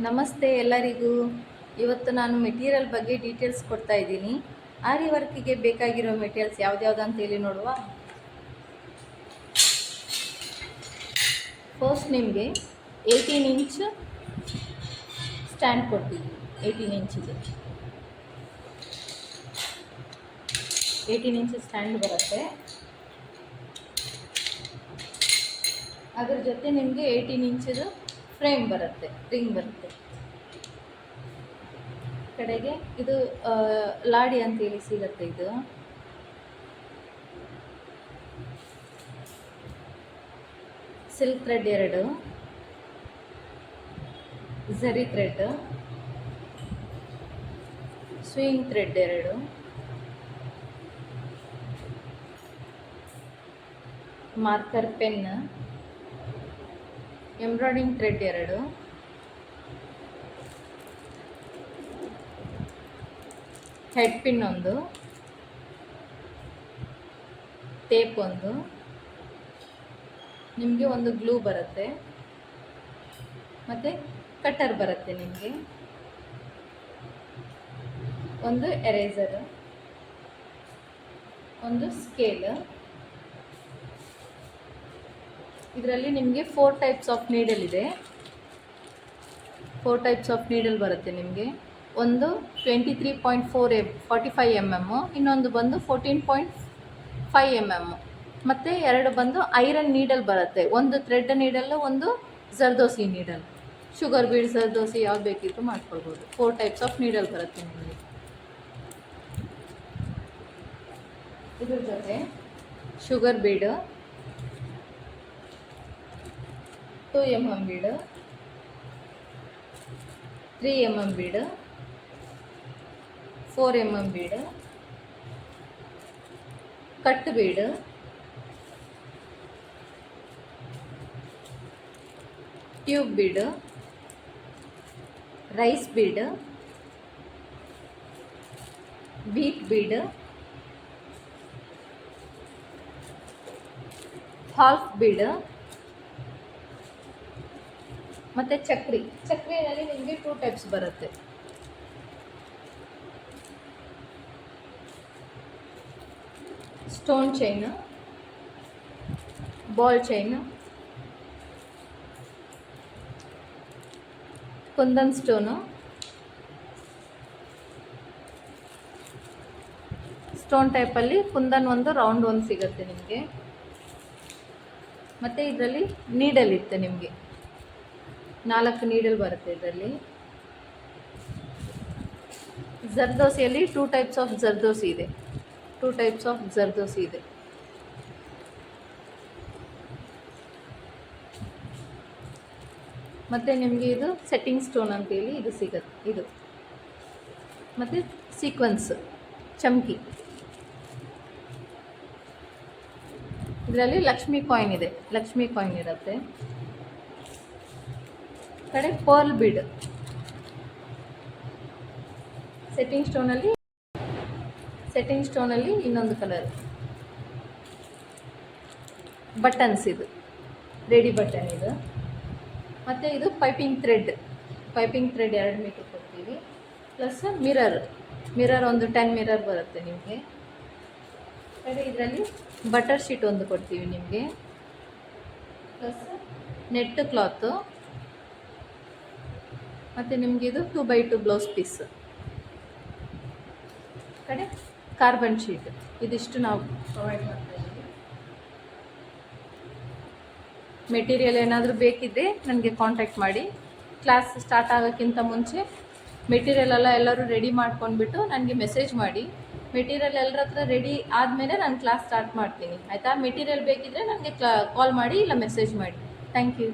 ನಮಸ್ತೆ ಎಲ್ಲರಿಗೂ. ಇವತ್ತು ನಾನು ಮೆಟೀರಿಯಲ್ ಬಗ್ಗೆ ಡೀಟೇಲ್ಸ್ ಕೊಡ್ತಾ ಇದ್ದೀನಿ. ಆರಿ ವರ್ಕಿಗೆ ಬೇಕಾಗಿರೋ ಮೆಟೀರಿಯಲ್ಸ್ ಯಾವ್ದ್ಯಾವ್ದು ಅಂತೇಳಿ ನೋಡುವ. ಫಸ್ಟ್ ನಿಮಗೆ 18 ಇಂಚ್ ಸ್ಟ್ಯಾಂಡ್ ಕೊಡ್ತೀವಿ. 18 ಇಂಚಿಗೆ 18 ಇಂಚ್ ಸ್ಟ್ಯಾಂಡ್ ಬರುತ್ತೆ. ಅದ್ರ ಜೊತೆ ನಿಮಗೆ 18 ಇಂಚದು ಫ್ರೇಮ್ ಬರುತ್ತೆ, ರಿಂಗ್ ಬರುತ್ತೆ. ಕಡೆಗೆ ಇದು ಲಾಡಿ ಅಂತೇಳಿ ಸಿಗುತ್ತೆ. ಇದು silk thread 2, zari thread, sewing thread 2, marker pen, embroidering thread 2, head pin 1, tape 1, ನಿಮಗೆ ಒಂದು ಗ್ಲೂ ಬರುತ್ತೆ, ಮತ್ತು ಕಟ್ಟರ್ ಬರುತ್ತೆ ನಿಮಗೆ, ಒಂದು ಎರೇಸರ್, ಒಂದು ಸ್ಕೇಲ್. ಇದರಲ್ಲಿ ನಿಮಗೆ 4 ಟೈಪ್ಸ್ ಆಫ್ ನೀಡಲ್ ಇದೆ. 4 ಟೈಪ್ಸ್ ಆಫ್ ನೀಡಲ್ ಬರುತ್ತೆ ನಿಮಗೆ. ಒಂದು 23.4 45 mm, ಇನ್ನೊಂದು ಬಂದು 14.5 mm, ಮತ್ತು 2 ಬಂದು ಐರನ್ ನೀಡಲ್ ಬರುತ್ತೆ. ಒಂದು ಥ್ರೆಡ್ ನೀಡಲ್, ಒಂದು zardozi needle. Sugar bead, zardozi ಯಾವ್ದು ಬೇಕಿತ್ತು ಮಾಡ್ಕೊಳ್ಬೋದು. 4 ಟೈಪ್ಸ್ ಆಫ್ ನೀಡಲ್ ಬರುತ್ತೆ ನಿಮಗೆ. ಇದ್ರ ಜೊತೆ sugar bead, 2 mm bead, 3 mm bead, 4 mm bead, cut bead, tube bead, rice bead, wheat bead, half bead, ಮತ್ತು ಚಕ್ರಿನಲ್ಲಿ ನಿಮಗೆ 2 ಟೈಪ್ಸ್ ಬರುತ್ತೆ. Stone chain, ball chain, kundan stone, stone ಟೈಪಲ್ಲಿ ಕುಂದನ್ ಒಂದು, ರೌಂಡ್ ಒಂದು ಸಿಗುತ್ತೆ ನಿಮಗೆ. ಮತ್ತು ಇದರಲ್ಲಿ ನೀಡಲ್ ಇರುತ್ತೆ ನಿಮಗೆ, 4 ನೀಡಲ್ ಬರುತ್ತೆ ಇದರಲ್ಲಿ. ಜರ್ದೋಸಿಯಲ್ಲಿ 2 ಟೈಪ್ಸ್ ಆಫ್ ಜರ್ದೋಸಿ ಇದೆ. 2 ಟೈಪ್ಸ್ ಆಫ್ ಜರ್ದೋಸಿ ಇದೆ. ಮತ್ತು ನಿಮಗೆ ಇದು ಸೆಟ್ಟಿಂಗ್ ಸ್ಟೋನ್ ಅಂತೇಳಿ ಇದು ಸಿಗುತ್ತೆ. ಇದು ಮತ್ತು ಸೀಕ್ವೆನ್ಸ್ ಚಮ್ಕಿ. ಇದರಲ್ಲಿ ಲಕ್ಷ್ಮಿ ಕಾಯಿನ್ ಇದೆ, ಲಕ್ಷ್ಮಿ ಕಾಯಿನ್ ಇರುತ್ತೆ. ಕಡೆ ಪರ್ಲ್ ಬೀಡ್, ಸೆಟ್ಟಿಂಗ್ ಸ್ಟೋನಲ್ಲಿ ಇನ್ನೊಂದು ಕಲರ್. ಬಟನ್ಸ್, ಇದು ರೆಡಿ ಬಟನ್ ಇದು. ಮತ್ತು ಇದು ಪೈಪಿಂಗ್ ಥ್ರೆಡ್ 2 ಮೀಟರ್ ಕೊಡ್ತೀವಿ. ಪ್ಲಸ್ ಮಿರರ್ ಒಂದು 10 ಮಿರರ್ ಬರುತ್ತೆ ನಿಮಗೆ. ಕಡೆ ಇದರಲ್ಲಿ ಬಟರ್ ಶೀಟ್ ಒಂದು ಕೊಡ್ತೀವಿ ನಿಮಗೆ. ಪ್ಲಸ್ ನೆಟ್ ಕ್ಲಾತು, ಮತ್ತು ನಿಮಗೆ ಇದು 2x2 ಬ್ಲೌಸ್ ಪೀಸ್. ಕಡೆ ಕಾರ್ಬನ್ ಶೀಟ್. ಇದಿಷ್ಟು ನಾವು ಪ್ರೊವೈಡ್ ಮಾಡ್ತಾ ಇದ್ದೀವಿ. ಮೆಟೀರಿಯಲ್ ಏನಾದರೂ ಬೇಕಿದ್ದರೆ ನನಗೆ ಕಾಂಟ್ಯಾಕ್ಟ್ ಮಾಡಿ. ಕ್ಲಾಸ್ ಸ್ಟಾರ್ಟ್ ಆಗೋಕ್ಕಿಂತ ಮುಂಚೆ ಮೆಟೀರಿಯಲ್ ಎಲ್ಲರೂ ರೆಡಿ ಮಾಡ್ಕೊಂಡ್ಬಿಟ್ಟು ನನಗೆ ಮೆಸೇಜ್ ಮಾಡಿ. ಮೆಟೀರಿಯಲ್ ಎಲ್ಲರ ಹತ್ರ ರೆಡಿ ಆದಮೇಲೆ ನಾನು ಕ್ಲಾಸ್ ಸ್ಟಾರ್ಟ್ ಮಾಡ್ತೀನಿ, ಆಯಿತಾ? ಮೆಟೀರಿಯಲ್ ಬೇಕಿದ್ದರೆ ನನಗೆ ಕಾಲ್ ಮಾಡಿ ಇಲ್ಲ ಮೆಸೇಜ್ ಮಾಡಿ. Thank you.